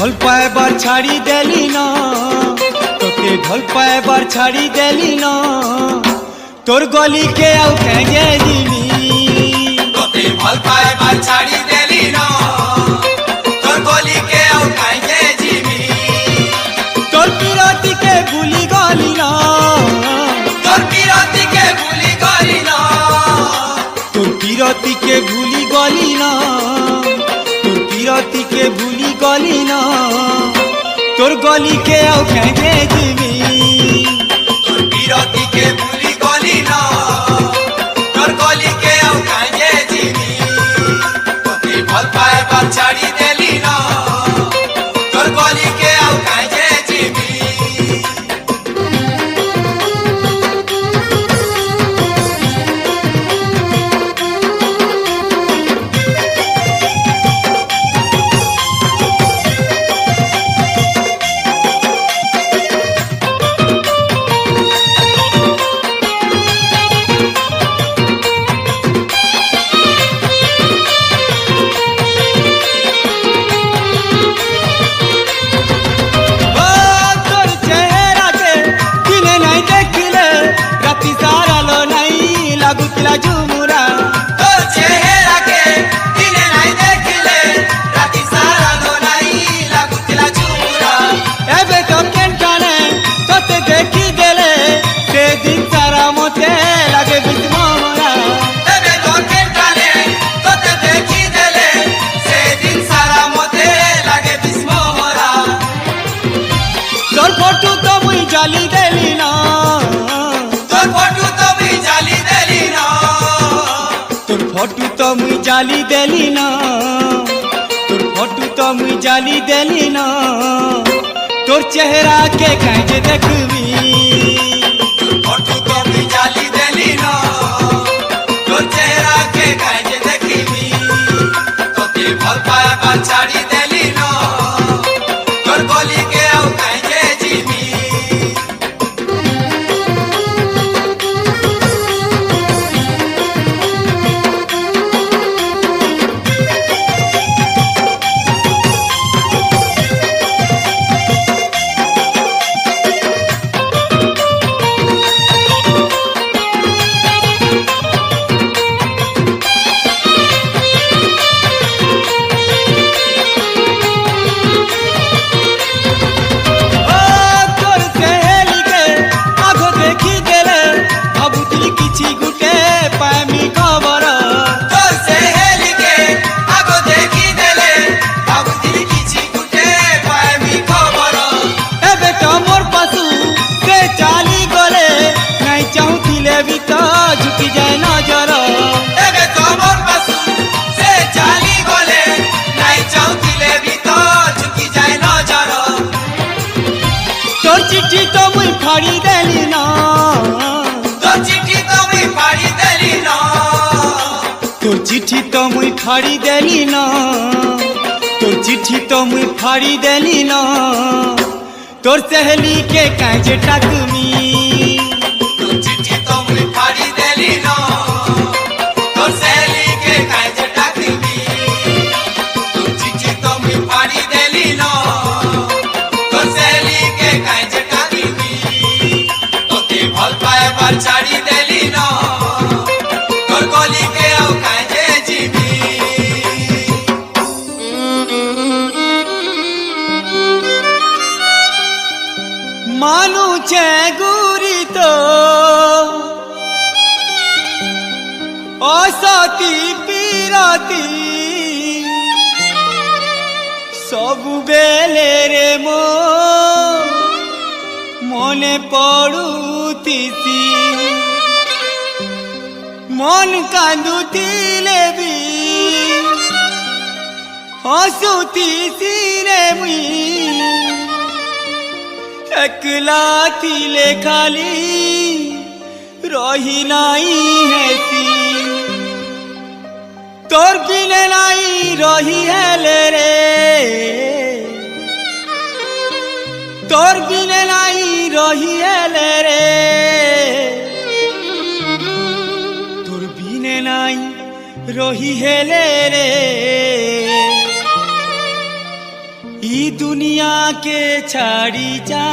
ढोल पाएबार छाड़ी देली ना, तोके ढोल पाएबार छाड़ी देली ना, तोर गली के आउ कहे जीवी। तोके ढोल पाएबार छाड़ी देली ना, तोर गली के आउ कहे जीवी। तोर पिराती के भूली गली ना, तोर पिराती के भूली गली ना, तोर पिराती के भूली गली ना, तोर पिराती के भूली गली ना, तोर गली के आउ कहे जीवी। तोर पिराती के भूली गली ना, तोर गली के आउ कहे जीवी। तोके ढोल पाएबार छाड़ी देली ना, तोर गली के आउ कहे जीवी। झुमुरा तो चेहरा के दिने नहीं देखले, राती सारा लो नहीं लागुतिला झुमुरा। एबे तो केंटाने तोते देखी देले, से दिन सारा मोते लागे बिस्मोरा। एबे तो केंटाने तोते देखी देले, से दिन सारा मोते लागे बिस्मोरा। तोर फोटो तो मुई जाली देली ना, तोर फोटो तो मुई जाली देली ना, तोर फोटो तो मुई जाली देली ना, तोर फोटो तो मुई जाली देली ना, तोर चेहरा के कहे देखबी। तोर फोटो तो मुई जाली देली ना, तोर चेहरा के कहे देखबी। तोके ढोल पाएबार छाड़ी देली ना, तोर गली के आउ कहे जीवी। झुकी जाए नजर एबे तो मोर पासु से चाली गले, नहीं चाहतिले भी तो झुकी जाए नजर। तोर चिट्ठी तो मुई फाड़ी देली ना, तोर चिट्ठी तो मुई फाड़ी देली ना, तोर चिट्ठी तो मुई फाड़ी देली ना, तोर चिट्ठी तो मुई फाड़ी देली ना, तोर सहेली के कांजे टाकमी। तोर चिट्ठी तो मुई फाड़ी देली ना, तोर सहेली के कांजे टाकमी। तोर चिट्ठी तो मुई फाड़ी देली ना, तोर सहेली के कांजे टाकमी। तोके ढोल पाएबार छाड़ी देली ना, तोर गली के आउ कहे जीवी। मानु छे गुरी तो असती पीराती, सबु बेले रे मो मने पड़ुतीसी। मन कांदुतिले भी हसुतीसी रे मुई, एकला थिले खाली रही नाई हेसी। तोर बिने नाई रही हेले रे, तोर बिने नाई रही हेले रे, तोर बिने नाई रही हेले रे। ई दुनिया के छाड़ी जा।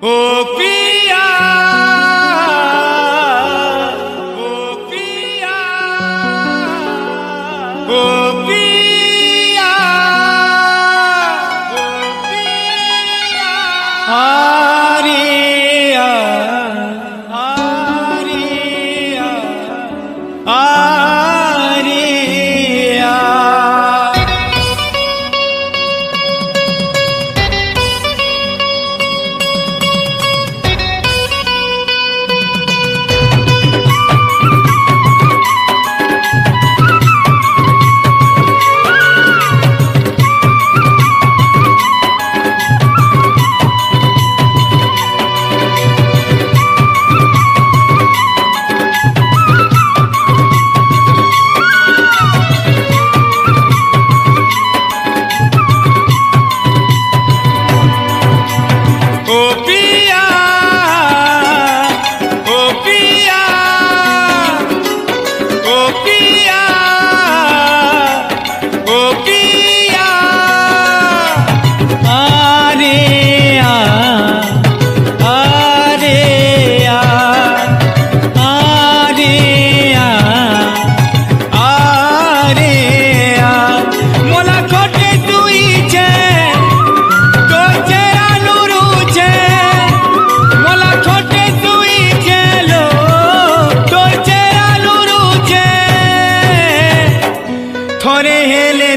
ओ पिया ओ पिया ओ पिया ओ पिया आरिया आरिया आरिया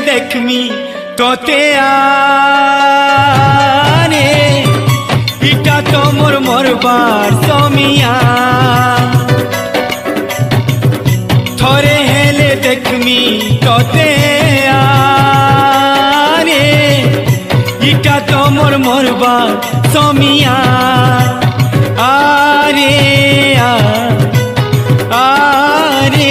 देखमी तोते आने इटा तो मोर मोरबार समिया थोरे हेले देखमी तोते आने इटा तो मोर मोरबार समिया आरे आरे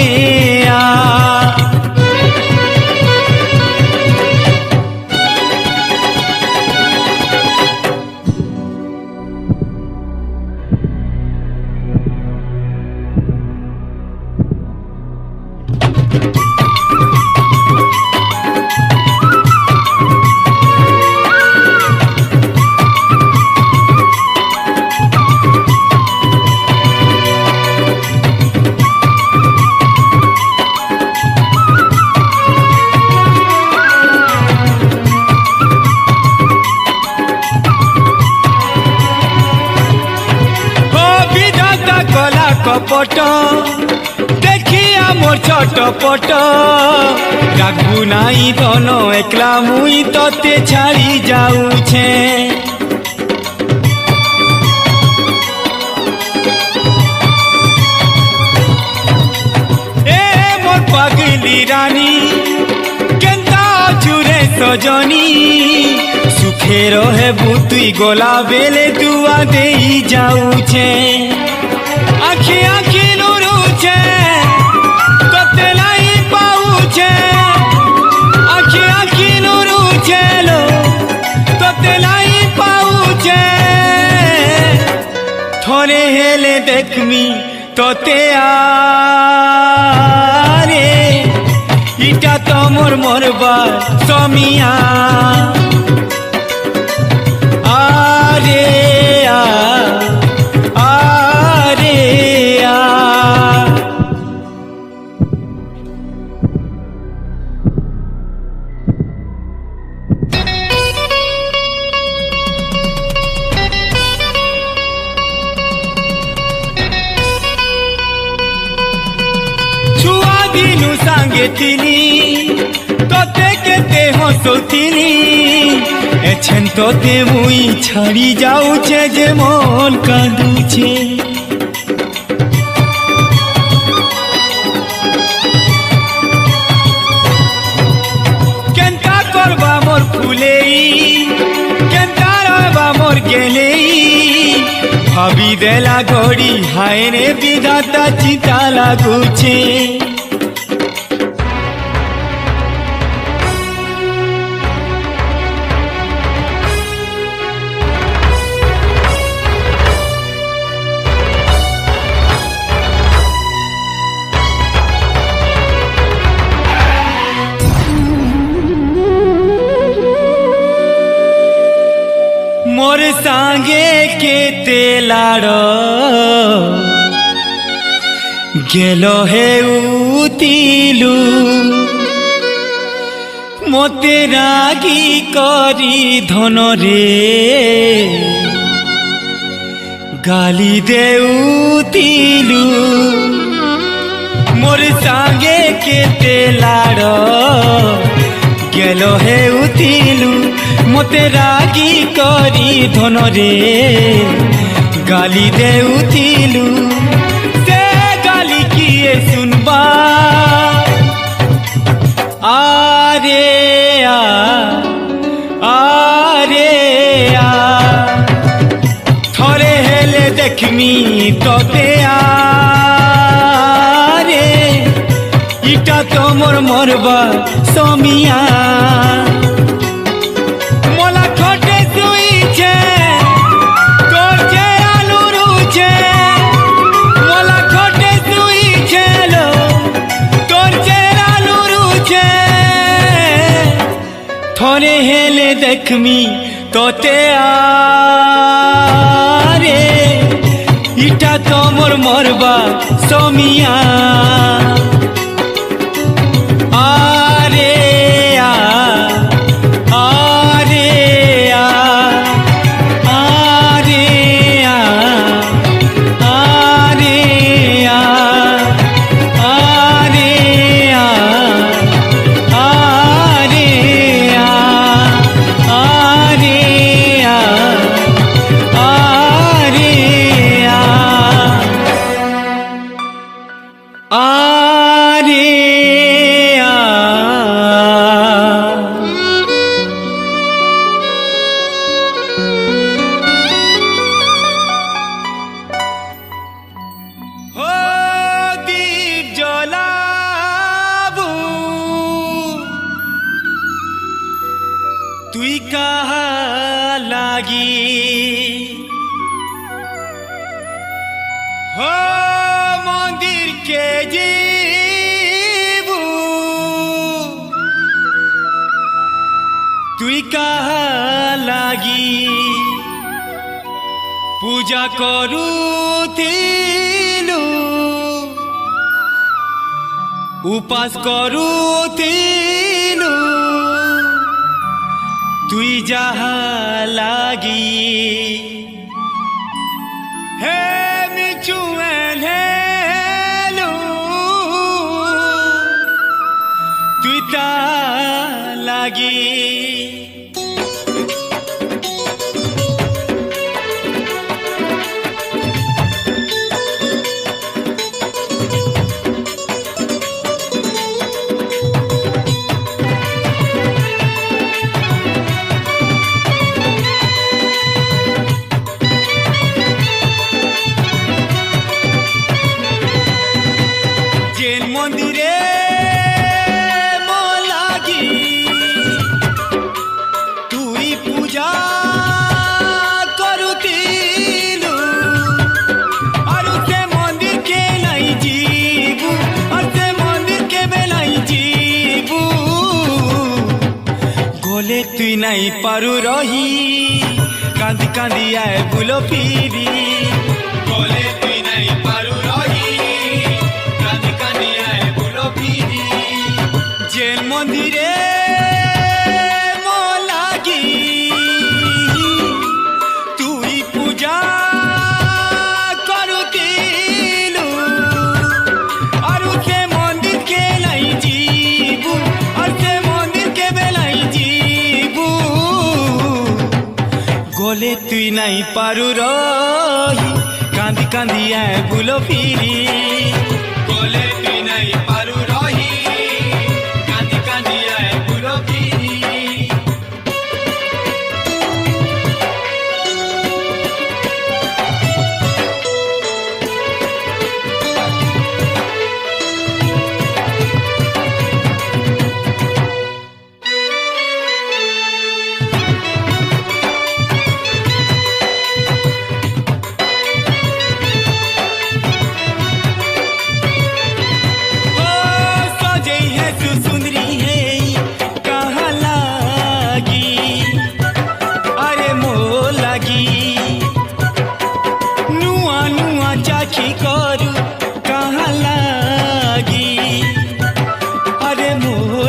कपट देखिया मोर छटपट राखबू नाई धन एकला मुई तते छाड़ी जाऊछे ए मोर पगली रानी केंता चुरे सजनी सुखे रहे बुतुई गोला बेले दुआ देई जाऊछे आखी आखी लुरुचे तते लाई पाऊचे आखी आखी लुरुचे लो तते लाई पाऊचे थोरे हेले देखमी तते आरे इटा तो मोर मोरबार समिया आरे तोते केते हसुथिली एछन तोते मुई छाड़ी जाऊचे जे मन कांदुचे केंता करबा मोर फुलेई केंता रहबा मोर गेले ভাবি দেলা ঘড়ি হায় রে বিধাতা চিতা লাগুছে मोर सांगे केते लाड़ गेलो हे उतिलु मोते रागी करी धन रे गाली देउतिलु मोर सांगे केते लाड़ गेलो हे उतिलु मोते रागी करी धन रे गाली देउतिलु से गाली किए सुनबा आरे आ थरे हेले देखमी तोते आरे इटा तो मोर मरबा समिया थोरे हेले देखमी तोते आरे इटा तो मोर मरबा समिया आरे आरे आरे आरे तुई कहा लागी हो मंदिर के जीबू तुई कहा लागी पूजा करूथिलु उपास करूथिलु तुई जहा लागी हे मिचुएन हेलु तुई ता लागी मंदिरे मोलागी तुई पूजा करुतिलु और से मंदिर के नहीं जीबू और से मंदिर के बेलाई जीबू गोले तुई नहीं पारू रही कांदी कांदी आए बुलो पीरी गोले तुई नहीं पारू रही जेल मंदिरे मोलागी तुई पूजा करुतिलु और से मंदिर के नहीं जीबू और से मंदिर के बेलाई जीबू गोले तुई नहीं पारू रही कांदी कांदी आए बुलो फिरी गोले तुई नहीं पारू रही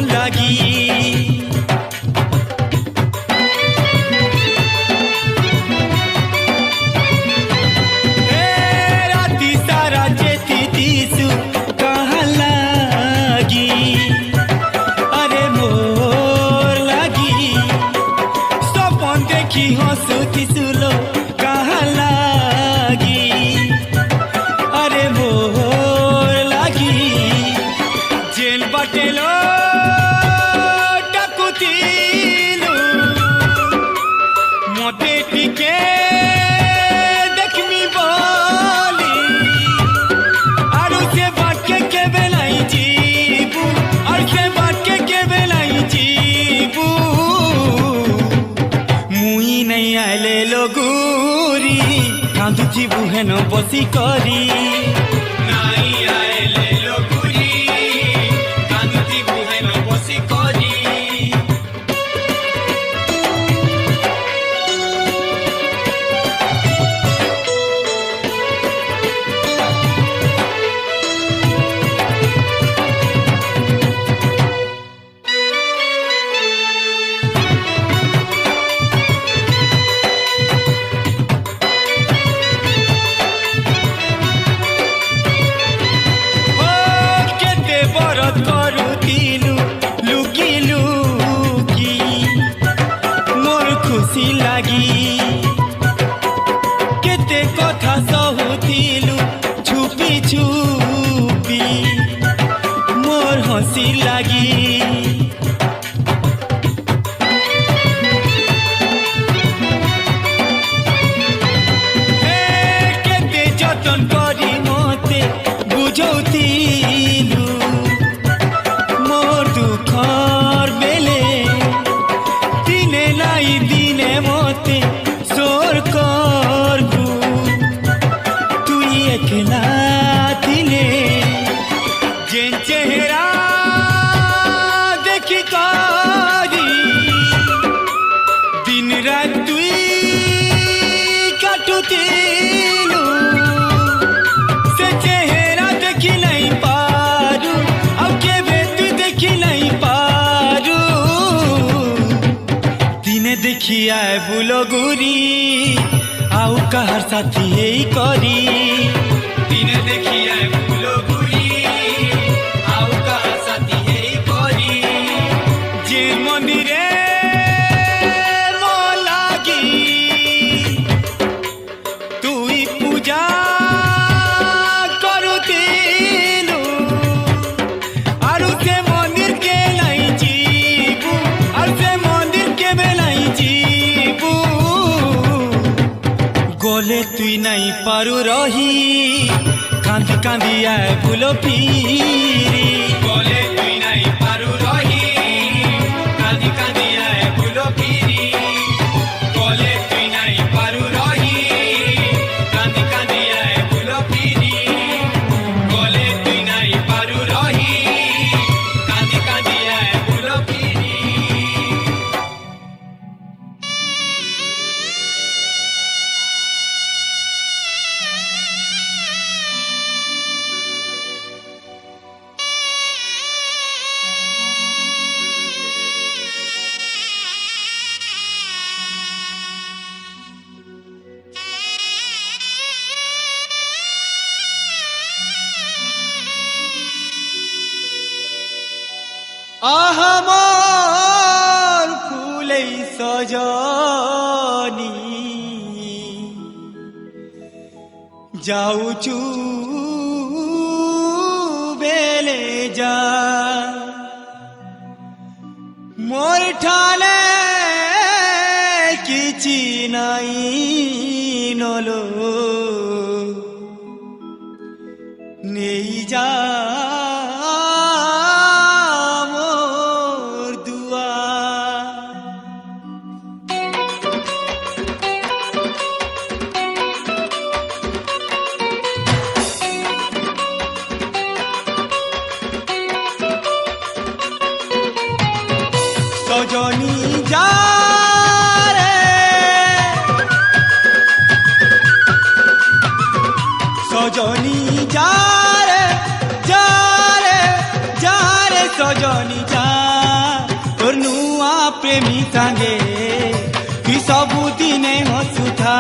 लगी। राती सारा जेती दिसु कहाँ लगी, अरे मोर लगी। सपन देखी हंसुती सुलो कहाँ लगी, अरे मोर लगी। जेल बटेलो टाकुतिलु मते टिके देखमी बोली, आरु से बाटके के बेलाई जीबू, आरु से बाटके के बेलाई जीबू। मुई नहीं आले लगुरी कांदु जीबू हेन बसी करी। नहीं आले लगुरी कांदु जीबू हेन बसी करी। करुतिलु लुकी लुकी मोर खुशी लगी। केते कथा सहुतिलु छुपी छुपी मोर हंसी लगी। केते जतन करी मते बुझौतिलु दुखर बेले, दिने लाई दिने मते सोर करबू। तुई एकला दिने जेन चेहरा देखी करी, दिन रात तुई काटुतिलु। से चेहरा देखी नहीं पारू, अब के बेतु देखी नहीं पारू। दिने देखी आए बुलो गुरी आउ कहर साथी हे करी। दिने देखी आए बुलो गुरी आउ कहर साथी हे करी। जे मंदिरे मो लागी तुई पूजा करुतिलु, आरु से मंदिर के लाई जीबू, आरु से मंदिर के बेलाई जीबू। गोले तुई नहीं पारू रही कांदी कांदी आए बुलो पीरी। गोले तुई नहीं पारू रही कांदी कांदी आए बुलो पीरी। गोले तुई नहीं पारू रही कांदी कांदी आए बुलो पीरी। गोले तुई नहीं पारू रही कांदी कांदी आए बुलो पीरी। आहामार फूलै सजनी जाऊचू बेले जा मोर ठाले किछि नाई नलो नेई जा सजनी जा रे सजनी जा रे जा रे जा रे सजनी जा प्रेमी सांगे तु सबुदिने हसुथा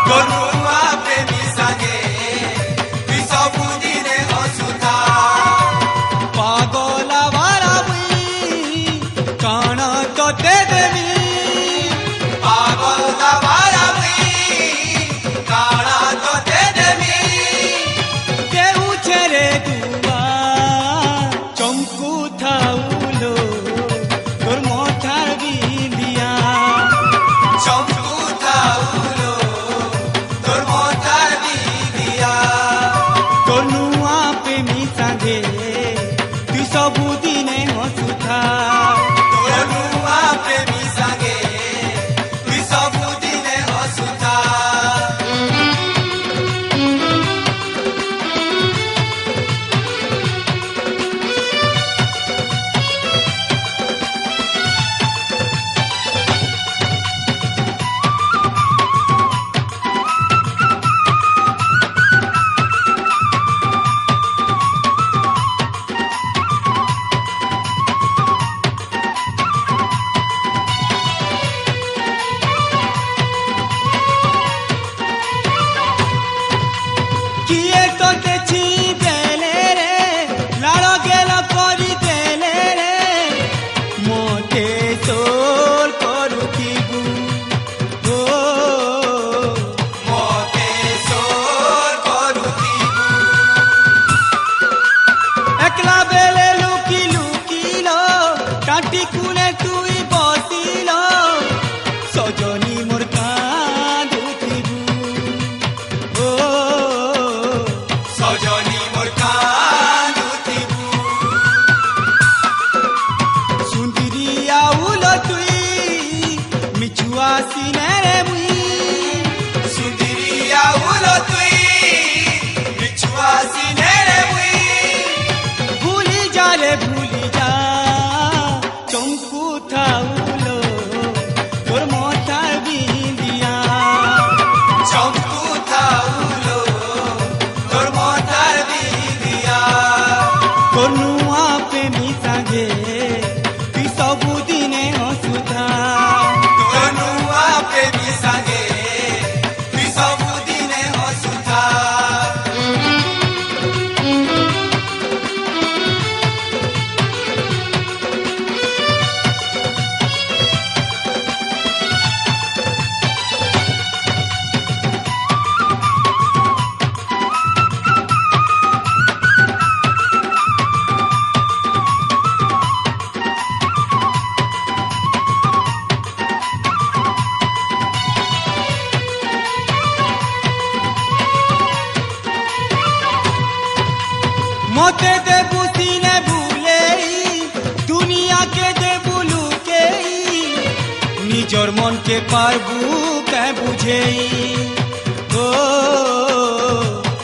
तोर नुआ प्रेमी सांगे तु सबुदिने हसुथा पागला वाला मुई काना तोते देवी पागला वाला मुई काना तोते देवी देऊ छेरे दुआ चमकू थाउलो तोर मोठार बिंदिया चमकू थाउलो तोर मोठार बिंदिया तोर नुआ प्रेमी सांगे तु सबुदिने हसुथा तोर नुआ प्रेमी सांगे तु सबुदिने हसुथा किए तोते छी देले रे लाड़ो गेला करी देले रे मोते सोल करू किबू ओ मोते सोर करुतिबु एकला बेले लुकी लुकिलो काटी कुने तुई बसिलो सजनी मोर कांदुथिबू ओ सजनी मोर कांदुतिबु सुंदरिया उलो तुई मिचुआ सिनेरे मुई सुंदरिया उलो तुई बिछुआ सिनेरे मुई भूली जा चमकू थाउलो तोर मोठार बिंदिया चमकू थाउलो तोर मोठार बिंदिया तोर नुआ प्रेमी सांगे तु सबुदिने हसुथा तोर नुआ प्रेमी सांगे तु सबुदिने हसुथा मोते दे बुसीने भूलेई दुनिया के दे बुलू के निजर मन के पारबू कै बुझेई ओ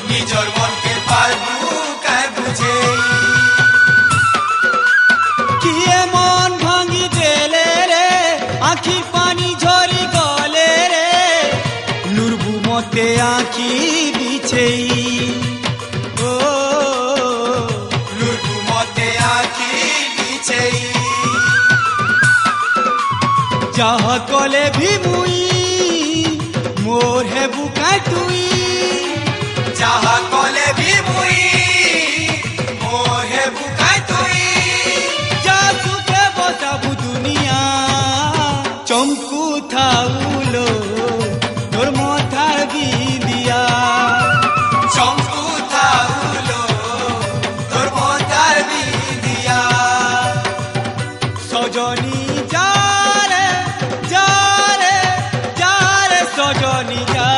निजर मन के पारबू कै बुझेई किए मन भांगी देले रे आखिर पानी झरी गले रे नुरबू मोते आखी बिछेई ओ लुरबु मते आखी बिछेई चाह कले भी मुई मोर है बुका तुई चाह कले भी मुई मोर हे बुकाई तुई जा सुखे बसाबू दुनिया चमकू थाउलो तोर मोठार बिंदिया चमकू थाउलो तोर मोठार बिंदिया सजनी जारे जारे जारे सजनी जा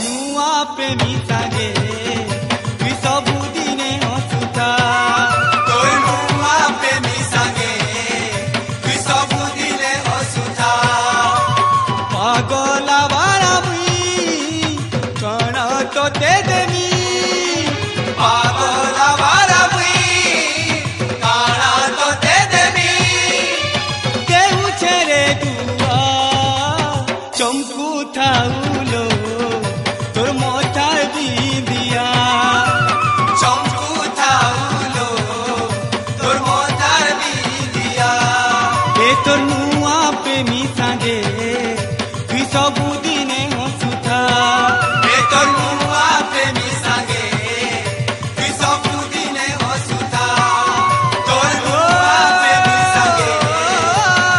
नुआ प्रेमी सांगे तु सबुदिने हसुथा तोर नुआ प्रेमी सांगे तु सबुदिने हसुथा पागला वाला मुई कण तोते देवी पागला वाला मुई काना तोते देवी তোর নুয়া প্রেমী সাঙ্গে তুই ସବୁଦିନେ ହସୁଥା ଏ ତୋ ନୂଆ ପ୍ରେମୀ ସାଙ୍ଗେ ତୁଇ ସବୁଦିନେ ହସୁଥା ତୋର ନୂଆ ପ୍ରେମୀ ସାଙ୍ଗେ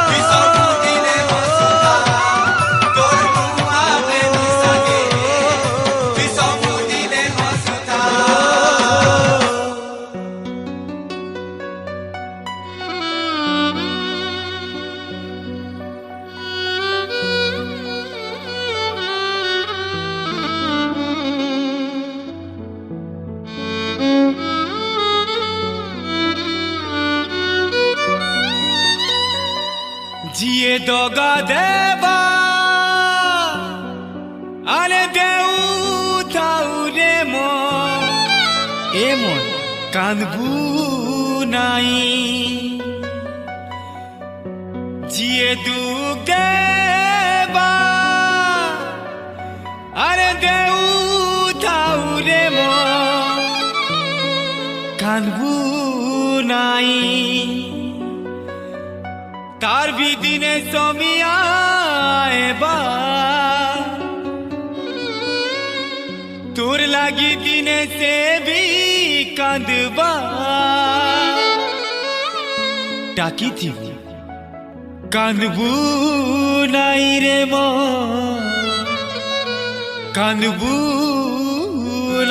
ତୁଇ ସବୁଦିନେ ହସୁଥା ତୋର ନୂଆ ପ୍ରେମୀ ସାଙ୍ଗେ ତୁଇ ସବୁଦିନେ ହସୁଥା ଯିଏ ଦଗା ଦେବା ଆରେ ଦେଉଥାଉ ରେ ଏ ମନ କାନ୍ଦବୁ ନାହିଁ ଯିଏ ଦୁଃଖ ଦେବା ଆରେ ଦେଉଥାଉ ରେ କାନ୍ଦବୁ ନାହିଁ তার भी দিনে সমিয়া এবা তোর লাগি দিনে সে भी কাঁদবা ডাকি থিবি কাঁদবু নাই রে কাঁদবু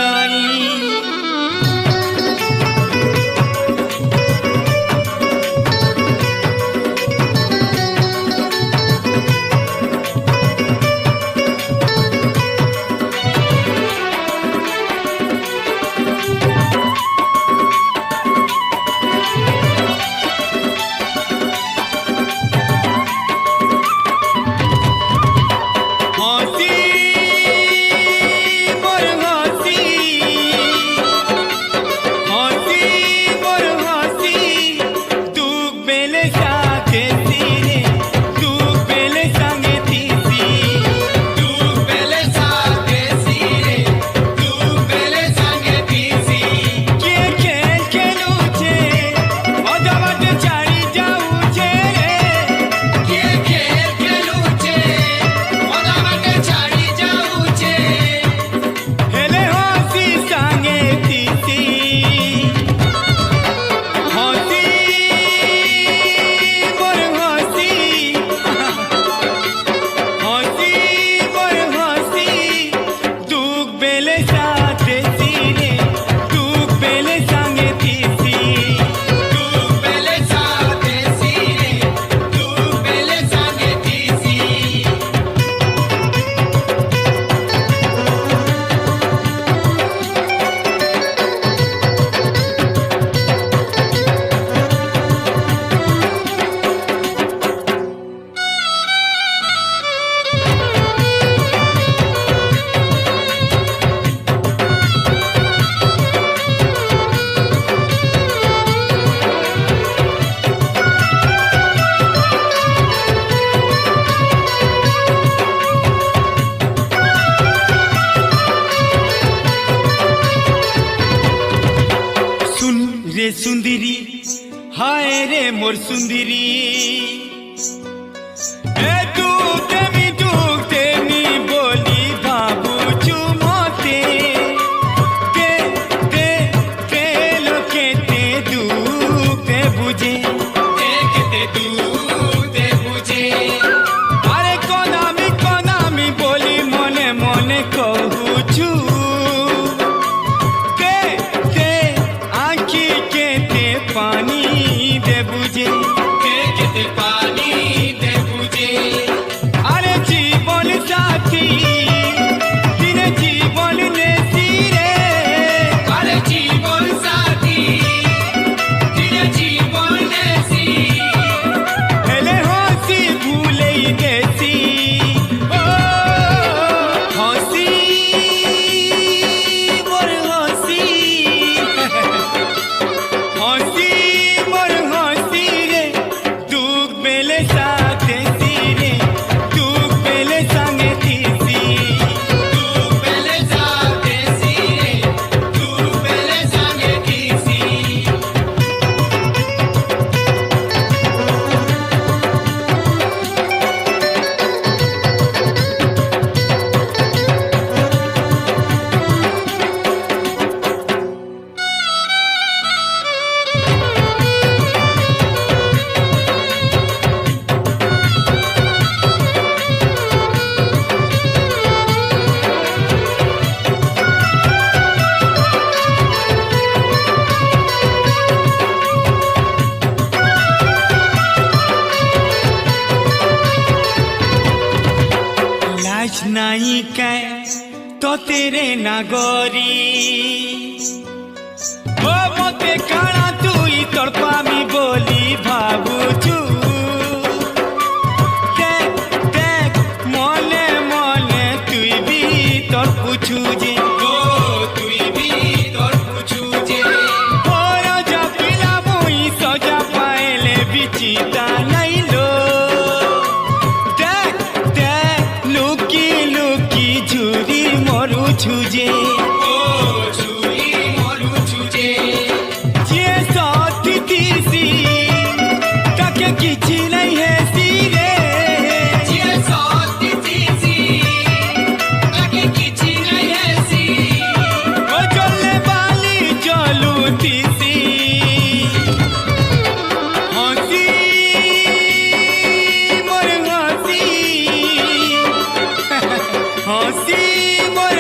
নাই रे सुंदरी हाय रे मोर सुंदरी ए तू तेमी बोली बाबू चुमोते के लोके ते दुखे बुझे देखते दूते बुझे अरे कोनामी बोली मने मने कहूछु पानी दे बुझे देखते पानी दे बुझे अरे जीवन साथी दिन जीवन ने सिरे अरे जीवन साथी दिन जीवन नेसी हेले हंसी भूले देसी ओ हंसी मोर हंसी हंसी मोर हंसी रे সতেরে নাগরি ও মতে কাଣା তুই তোর পামি বলি ভাবুছু দেখ দেখ মনে মনে তুই বি তোর পুছু যে ও তুই বি তোর পুছু যে ওরা যা পিলা মুই সজা পাইলে বিচিতা নাইলো দেখ দেখ লুকি লুকি ঝুরি মরুছু যে ও ঝুরি মরুছু যে যে সতি দিছি তাকে কিছু নাই হেসি রে যে সতি দিছি তাকে কিছু নাই হেসি ও চলে বালি চলু দিছি হসি মোর হসি হসি মোর